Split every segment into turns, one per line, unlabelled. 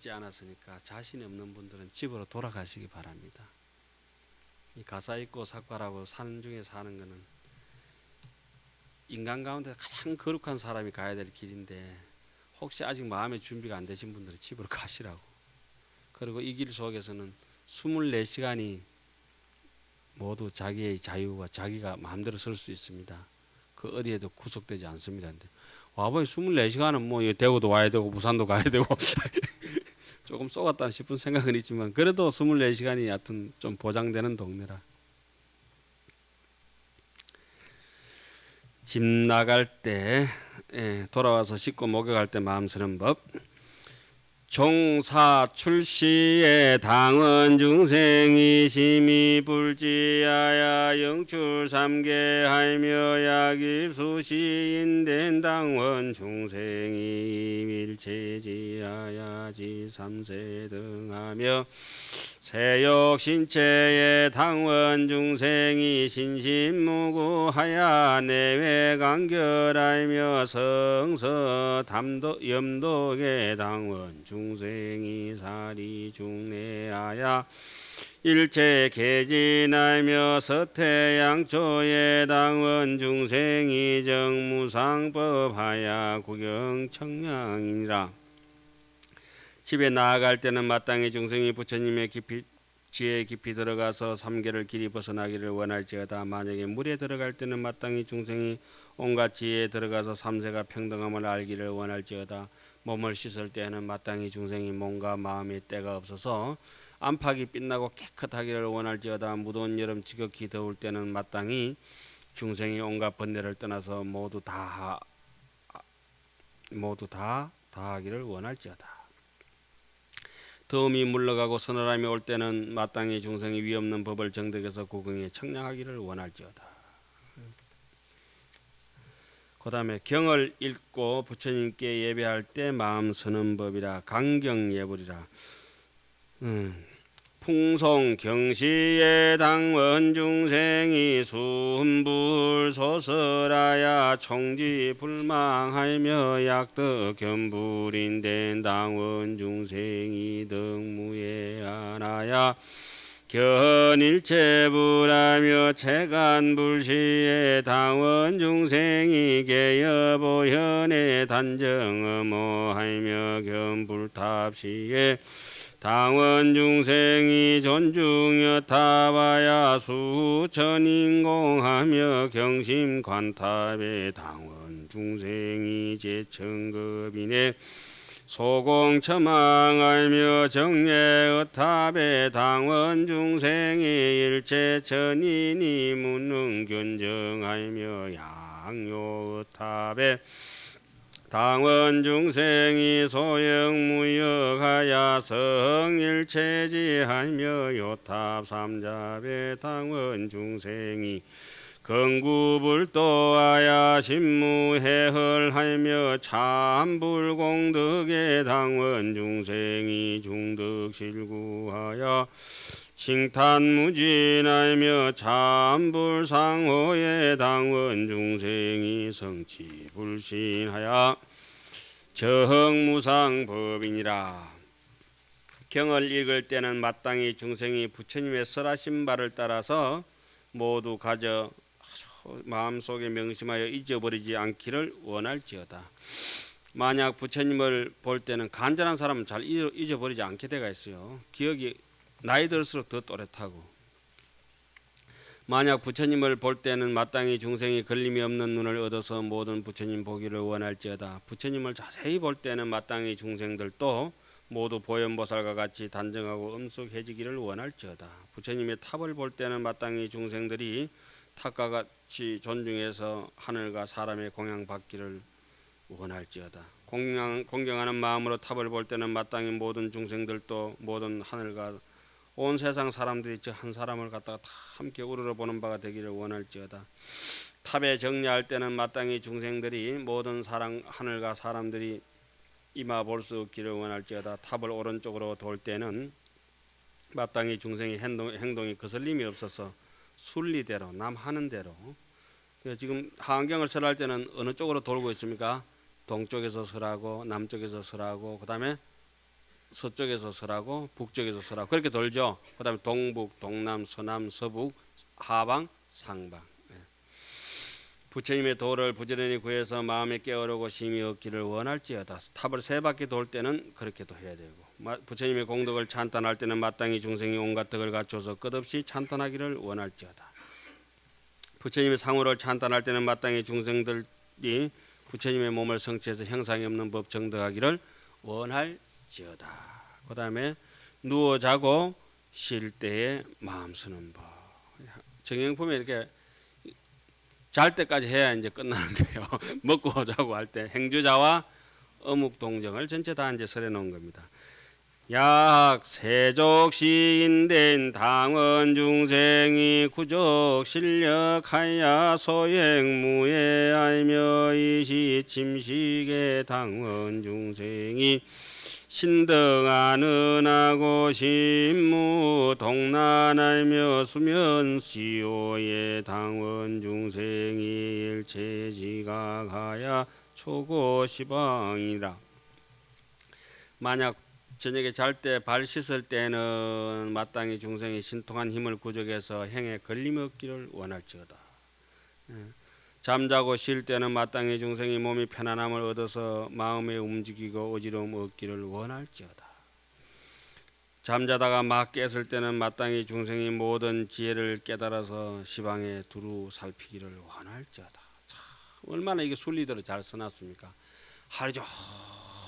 있지 않았으니까 자신이 없는 분들은 집으로 돌아가시기 바랍니다. 이 가사 있고 삭발하고 사는 중에 사는 것은 인간 가운데 가장 거룩한 사람이 가야 될 길인데, 혹시 아직 마음의 준비가 안 되신 분들은 집으로 가시라고. 그리고 이 길 속에서는 24시간이 모두 자기의 자유와 자기가 마음대로 설 수 있습니다. 그 어디에도 구속되지 않습니다. 근데 와보니 24시간은 뭐 대구도 와야 되고 부산도 가야 되고 조금 쏘갔다 싶은 생각은 있지만, 그래도 24시간이 하여튼 좀 보장되는 동네라. 집 나갈 때 돌아와서 씻고 목욕할 때 마음 쓰는 법. 종사 출시에 당원 중생이 심히 불지하야 영출 삼계하며 약입수시인된 당원 중생이 밀체지하야 지삼세 등하며 세욕 신체의 당원 중생이 신심무구하야 내외 간결하며 성서 담도 염독의 당원 중생이 사리 중내하야 일체 개진하며 서태양초의 당원 중생이 정무상법하야 구경청량이니라. 집에 나아갈 때는 마땅히 중생이 부처님의 지혜에 깊이 들어가서 삼계를 길이 벗어나기를 원할지어다. 만약에 물에 들어갈 때는 마땅히 중생이 온갖 지혜에 들어가서 삼세가 평등함을 알기를 원할지어다. 몸을 씻을 때에는 마땅히 중생이 몸과 마음의 때가 없어서 안팎이 빛나고 깨끗하기를 원할지어다. 무더운 여름 지극히 더울 때는 마땅히 중생이 온갖 번뇌를 떠나서 모두 다 다하기를 원할지어다. 더움이 물러가고 서늘함이 올 때는 마땅히 중생이 위없는 법을 정득해서 구경에 청량하기를 원할지어다. 그 다음에 경을 읽고 부처님께 예배할 때 마음 서는 법이라. 강경예불이라. 풍송 경시에 당원 중생이 순불소설하야 총지불망하며 약득 견불인된 당원 중생이 덕무에 안하야 견일체불하며 체간불시에 당원 중생이 개여보현에 단정어모하며 견불탑시에 당원 중생이 존중여 타바야 수천인공하며 경심관탑에 당원 중생이 제천급이네 소공처망하며 정례의탑에 당원 중생이 일체천인이 문능견정하며 양요의탑에 당원 중생이 소영무역하야 성일체지하며 요탑 삼잡에 당원 중생이 건구불도하야 신무해헐하며 참불공덕의 당원 중생이 중덕실구하야 칭탄무진하며 참불상호의 당원 중생이 성치불신하야 정무상법이니라. 경을 읽을 때는 마땅히 중생이 부처님의 설하신 바를 따라서 모두 가져 마음속에 명심하여 잊어버리지 않기를 원할지어다. 만약 부처님을 볼 때는 간절한 사람은 잘 잊어버리지 않게 되가 있어요. 기억이 나이 들수록 더 또렷하고. 만약 부처님을 볼 때는 마땅히 중생이 걸림이 없는 눈을 얻어서 모든 부처님 보기를 원할지어다. 부처님을 자세히 볼 때는 마땅히 중생들도 모두 보현보살과 같이 단정하고 엄숙해지기를 원할지어다. 부처님의 탑을 볼 때는 마땅히 중생들이 탑과 같이 존중해서 하늘과 사람의 공양받기를 원할지어다. 공경하는 마음으로 탑을 볼 때는 마땅히 모든 중생들도 모든 하늘과 온 세상 사람들이 저 한 사람을 갖다가 다 함께 우러러보는 바가 되기를 원할지어다. 탑에 정리할 때는 마땅히 중생들이 모든 하늘과 사람들이 이마 볼 수 없기를 원할지어다. 탑을 오른쪽으로 돌 때는 마땅히 중생의 행동이 거슬림이 없어서 순리대로 남 하는 대로. 지금 하안경을 설할 때는 어느 쪽으로 돌고 있습니까? 동쪽에서 설하고 남쪽에서 설하고 그 다음에 서쪽에서 서라고 북쪽에서 서라고 그렇게 돌죠. 그다음에 동북, 동남, 서남, 서북, 하방, 상방. 부처님의 도를 부지런히 구해서 마음에 깨어르고 심히 얻기를 원할지어다. 탑을 세 바퀴 돌 때는 그렇게도 해야 되고, 부처님의 공덕을 찬탄할 때는 마땅히 중생이 온갖 덕을 갖춰서 끝없이 찬탄하기를 원할지어다. 부처님의 상호를 찬탄할 때는 마땅히 중생들이 부처님의 몸을 성취해서 형상이 없는 법 정덕하기를 원할지어다. 그 다음에 누워 자고 쉴 때에 마음 쓰는 법. 정형품에 이렇게 잘 때까지 해야 이제 끝나는 거예요. 먹고 자고 할 때 행주자와 어묵동정을 전체 다 이제 설해 놓은 겁니다. 약 세족시인된 당원 중생이 구적 실력하여 소행무에 알며 이시 침식의 당원 중생이 신등하는 하고 신무 동난 알며 수면 시오의 당원 중생이 일체 지각하여 초고 시방이라. 만약 저녁에 잘 때 발 씻을 때는 마땅히 중생이 신통한 힘을 구족해서 행에 걸림 없기를 원할지어다. 잠자고 쉴 때는 마땅히 중생이 몸이 편안함을 얻어서 마음에 움직이고 어지러움 없기를 원할지어다. 잠자다가 막 깼을 때는 마땅히 중생이 모든 지혜를 깨달아서 시방에 두루 살피기를 원할지어다. 참, 얼마나 이게 순리대로 잘 써놨습니까? 하루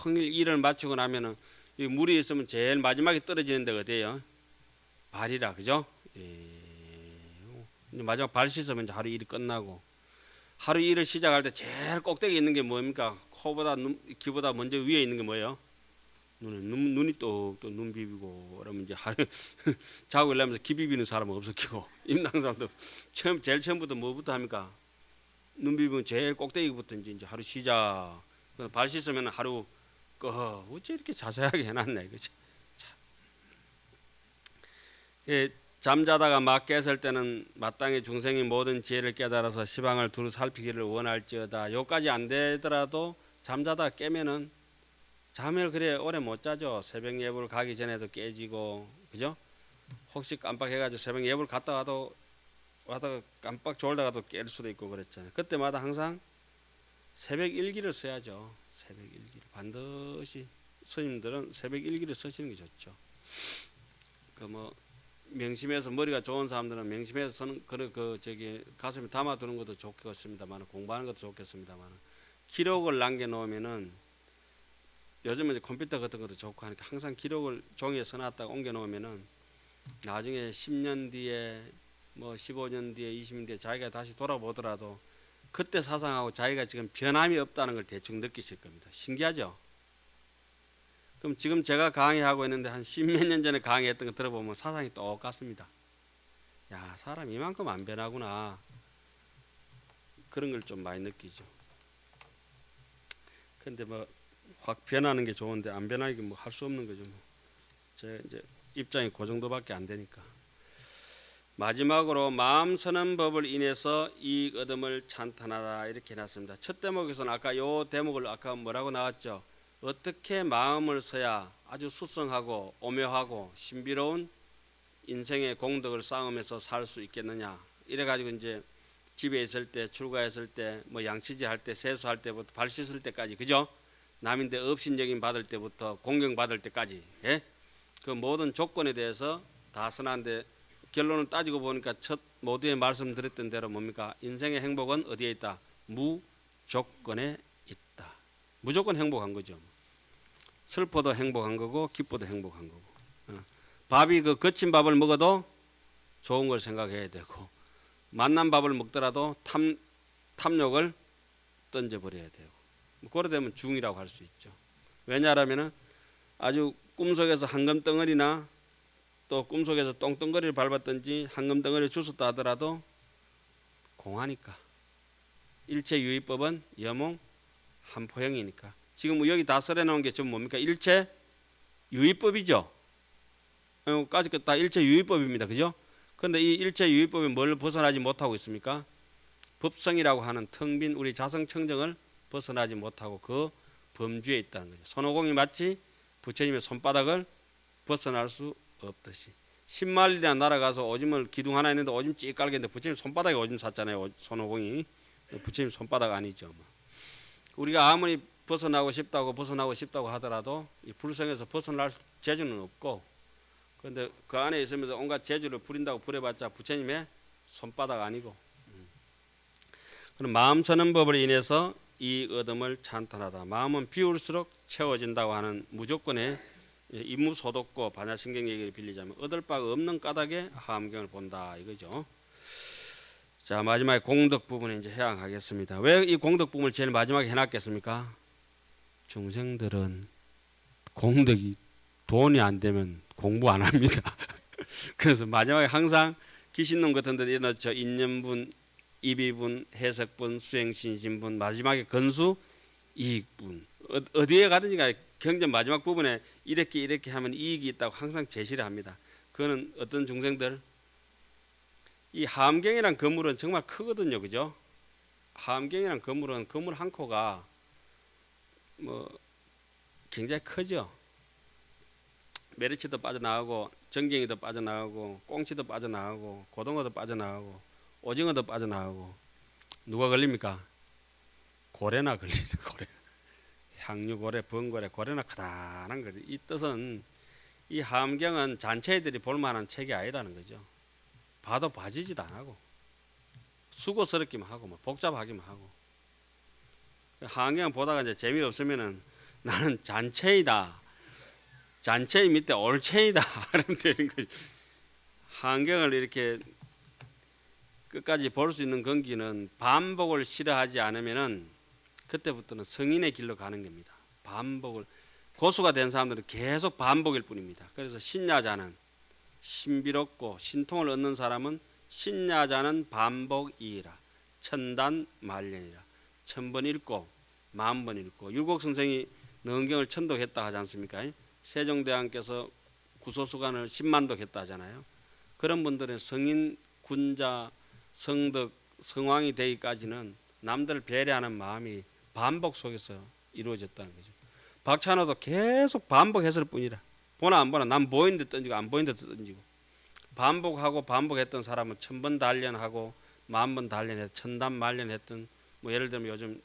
종일 일을 마치고 나면은 이 물이 있으면 제일 마지막에 떨어지는 데가 어디예요? 발이라, 그죠? 마지막 발 씻으면 이제 하루 일이 끝나고, 하루 일을 시작할 때 제일 꼭대기 있는 게 뭡니까? 코보다 귀보다 먼저 위에 있는 게 뭐예요? 눈이 똑똑 눈 비비고 그러면 이제 하루 자고 일어나면서 귀 비비는 사람은 없었고, 임당 사람도 제일 처음부터 뭐부터 합니까? 눈 비비면 제일 꼭대기부터 이제 하루 시작. 발 씻으면 하루 어째 이렇게 자세하게 해놨네, 그치? 잠자다가 막 깼을 때는 마땅히 중생이 모든 지혜를 깨달아서 시방을 두루 살피기를 원할지어다. 요까지 안 되더라도 잠자다 깨면은 잠을 그래 오래 못 자죠. 새벽 예불 가기 전에도 깨지고, 그죠? 혹시 깜빡해가지고 새벽 예불 갔다가도 와서 깜빡 졸다가도 깰 수도 있고 그랬잖아요. 그때마다 항상 새벽 일기를 써야죠. 새벽 일기를 반드시 스님들은 새벽 일기를 쓰시는 게 좋죠. 명심해서 머리가 좋은 사람들은 명심해서 쓰는 가슴에 담아두는 것도 좋겠습니다만, 공부하는 것도 좋겠습니다만, 기록을 남겨놓으면은 요즘은 이제 컴퓨터 같은 것도 좋고 하니까 항상 기록을 종이에 써놨다가 옮겨놓으면은 나중에 10년 뒤에 15년 뒤에 20년 뒤에 자기가 다시 돌아보더라도 그때 사상하고 자기가 지금 변함이 없다는 걸 대충 느끼실 겁니다. 신기하죠? 그럼 지금 제가 강의하고 있는데 한 10몇 년 전에 강의했던 거 들어보면 사상이 똑같습니다. 야, 사람 이만큼 안 변하구나. 그런 걸 좀 많이 느끼죠. 근데 확 변하는 게 좋은데 안 변하기 할 수 없는 거죠. 제 이제 입장이 그 정도밖에 안 되니까. 마지막으로 마음 서는 법을 인해서 이익 얻음을 찬탄하다 이렇게 해놨습니다. 첫 대목에서는 아까 요 대목을 아까 뭐라고 나왔죠? 어떻게 마음을 써야 아주 수성하고 오묘하고 신비로운 인생의 공덕을 쌓으면서 살 수 있겠느냐. 이래가지고 이제 집에 있을 때, 출가했을 때, 양치질 할 때, 세수할 때부터 발 씻을 때까지, 그죠? 남인데 업신여김 받을 때부터 공경 받을 때까지, 예? 그 모든 조건에 대해서 다 써놨는데 결론을 따지고 보니까 첫 모두의 말씀드렸던 대로 뭡니까? 인생의 행복은 어디에 있다? 무조건에 있다. 무조건 행복한 거죠. 슬퍼도 행복한 거고 기뻐도 행복한 거고. 밥이 거친 밥을 먹어도 좋은 걸 생각해야 되고, 맛난 밥을 먹더라도 탐욕을 던져버려야 되고, 그래 되면 중이라고 할 수 있죠. 왜냐하면 아주 꿈속에서 황금덩어리나 또 꿈속에서 똥덩어리를 밟았든지 황금덩어리를 주웠다 하더라도 공하니까, 일체 유의법은 여몽 한포형이니까. 지금 여기 다 써내놓은 게 좀 뭡니까? 일체 유의법이죠. 까짓 것 다 일체 유의법입니다. 그죠? 그런데 이 일체 유의법이 뭘 벗어나지 못하고 있습니까? 법성이라고 하는 텅 빈 우리 자성청정을 벗어나지 못하고 그 범주에 있다는 거죠. 손오공이 마치 부처님의 손바닥을 벗어날 수 없듯이 10마일이나 날아가서 오줌을 기둥 하나 있는데 오줌 찌 깔겠는데 부처님 손바닥에 오줌 쌌잖아요. 손오공이. 부처님 손바닥 아니죠. 우리가 아무리 벗어나고 싶다고 하더라도 이 불성에서 벗어날 재주는 없고, 그런데 그 안에 있으면서 온갖 재주를 부린다고 부려봤자 부처님의 손바닥 아니고. 그럼 마음 서는 법을 인해서 이 얻음을 찬탄하다. 마음은 비울수록 채워진다고 하는 무조건의 임무소독고 반야신경 얘기를 빌리자면 얻을 바가 없는 까닭에 하암경을 본다 이거죠. 자, 마지막에 공덕 부분에 이제 해양하겠습니다. 왜 이 공덕 부분을 제일 마지막에 해놨겠습니까? 중생들은 공덕이 돈이 안 되면 공부 안 합니다. 그래서 마지막에 항상 귀신놈 같은 데 일어났죠. 인연분, 이비분, 해석분, 수행신신분, 마지막에 건수, 이익분. 어디에 가든지 간에 경전 마지막 부분에 이렇게 하면 이익이 있다고 항상 제시를 합니다. 그거는 어떤 중생들, 이 하암경이란 건물은 정말 크거든요. 그죠? 하암경이란 건물은 건물 한 코가 굉장히 크죠. 메리치도 빠져나가고 정갱이도 빠져나가고 꽁치도 빠져나가고 고등어도 빠져나가고 오징어도 빠져나가고 누가 걸립니까? 고래나 걸리죠. 고래. 향유고래, 번고래, 고래나 크다란 거죠. 이 뜻은 이 하암경은 잔체들이 볼만한 책이 아니라는 거죠. 봐도 봐지지도 안 하고 수고스럽기만 하고 복잡하기만 하고. 하암경 보다가 이제 재미없으면은 나는 잔체이다. 잔체 밑에 올체이다. 하면 되는 거죠. 하암경을 이렇게 끝까지 볼 수 있는根기는 반복을 싫어하지 않으면은 그때부터는 성인의 길로 가는 겁니다. 반복을 고수가 된 사람들은 계속 반복일 뿐입니다. 그래서 신야자는 신비롭고 신통을 얻는 사람은 신야자는 반복이라 천단만련이라 1000번 읽고 10,000번 읽고 율곡선생이 능경을 천독했다 하지 않습니까? 세종대왕께서 구소수관을 10만독 했다 하잖아요. 그런 분들은 성인, 군자, 성덕, 성왕이 되기까지는 남들을 배려하는 마음이 반복 속에서 이루어졌다는 거죠. 박찬호도 계속 반복했을 뿐이라. 보나 안 보나 난 보이는 데 던지고 안 보이는 데 던지고 반복하고 반복했던 사람은 1000번 단련하고 10,000번 단련해서 천단만련했던 예를 들면 요즘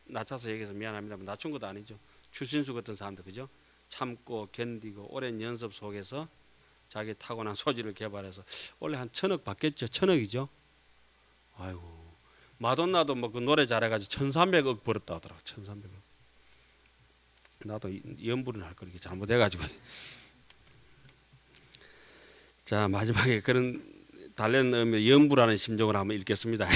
낮춰서 얘기해서 미안합니다만 낮춘 것도 아니죠. 추신수 같은 사람들 그죠? 참고 견디고 오랜 연습 속에서 자기 타고난 소질을 개발해서 원래 한 1000억 받겠죠. 1000억이죠. 아이고 마돈나도 그 노래 잘해가지고 1300억 벌었다 하더라고. 1300억. 나도 연불은 할 거 이렇게 잘못해가지고. 자 마지막에 그런 달래는 의미 연불하는 심정을 한번 읽겠습니다.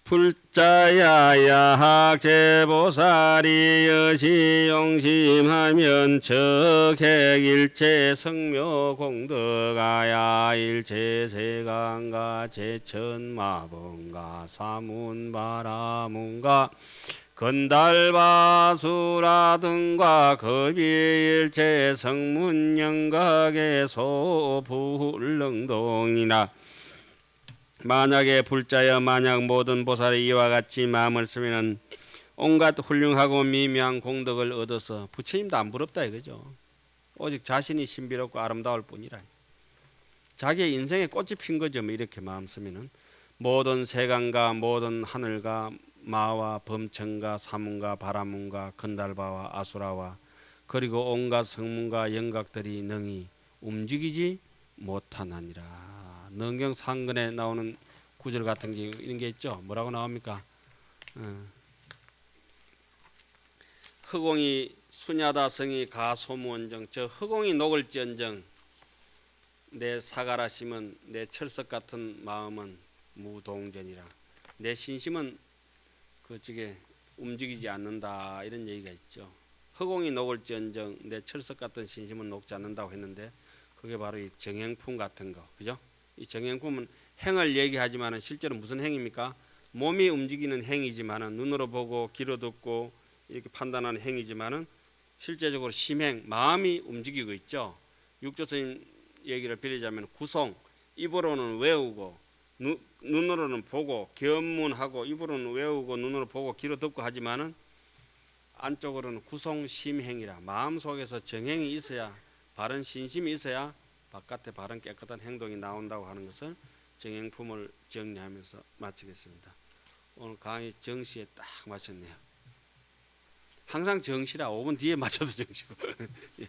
불자야야 제보살이 여시 용심하면 적핵일체 성묘공덕아야 일체세강가 제천마봉가 사문바라문가 건달바수라든가 급일체 성문영각의 소불능동이나 만약에 불자여 만약 모든 보살이 이와 같이 마음을 쓰면은 온갖 훌륭하고 미묘한 공덕을 얻어서 부처님도 안 부럽다 이거죠. 오직 자신이 신비롭고 아름다울 뿐이라. 자기의 인생에 꽃이 핀 거죠. 이렇게 마음 쓰면은 모든 세간과 모든 하늘과 마와 범천과 사문과 바라문과 건달바와 아수라와 그리고 온갖 성문과 영각들이 능히 움직이지 못하나니라. 능경 상근에 나오는 구절 같은 게 이런 게 있죠. 뭐라고 나옵니까? 허공이 수냐다성이 가소무원정. 저 허공이 녹을지언정 내 사가라 심은 내 철석 같은 마음은 무동전이라. 내 신심은 그쪽에 움직이지 않는다. 이런 얘기가 있죠. 허공이 녹을지언정 내 철석 같은 신심은 녹지 않는다고 했는데 그게 바로 이 정행품 같은 거. 그죠? 이 정행품은 행을 얘기하지만 실제로 무슨 행입니까? 몸이 움직이는 행이지만 눈으로 보고 귀로 듣고 이렇게 판단하는 행이지만 실제적으로 심행, 마음이 움직이고 있죠. 육조스님 얘기를 빌리자면 구송, 입으로는 외우고 눈으로는 보고 견문하고 입으로는 외우고 눈으로 보고 귀로 듣고 하지만 안쪽으로는 구송심행이라 마음속에서 정행이 있어야 바른 신심이 있어야 바깥에 바른 깨끗한 행동이 나온다고 하는 것을 정행품을 정리하면서 마치겠습니다. 오늘 강의 정시에 딱 마쳤네요. 항상 정시라 5분 뒤에 맞춰도 정시고.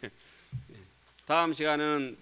예. 다음 시간은